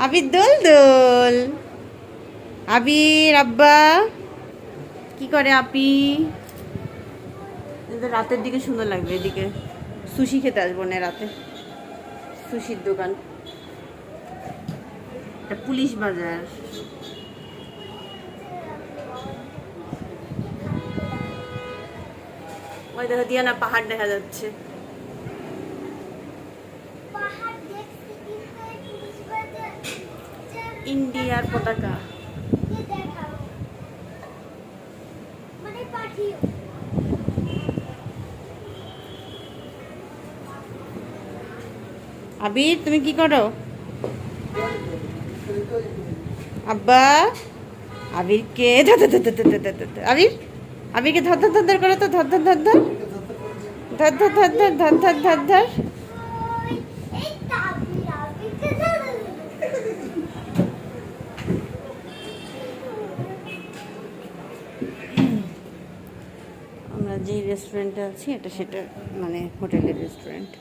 আবির দোল দোল। আবির আব্বা কি করে? আপি রাতের দিকে সুন্দর লাগবে। এদিকে সুশি খেতে আসবো না রাতে। সুশির দোকান, এটা পুলিশ বাজার। ওই দেখা দিয়া না, পাহাড় দেখা যাচ্ছে। ইন্ডিয়ার পতাকা। আবির তুমি কি করো? আব্বা আবিরকে আবির আবিরকে ধর ধর ধর ধর করো তো, ধর ধর ধর ধর ধর ধর ধর ধর ধর ধর ধর ধর। আমরা যে রেস্টুরেন্টে আছি, এটা সেটা মানে হোটেলের রেস্টুরেন্ট।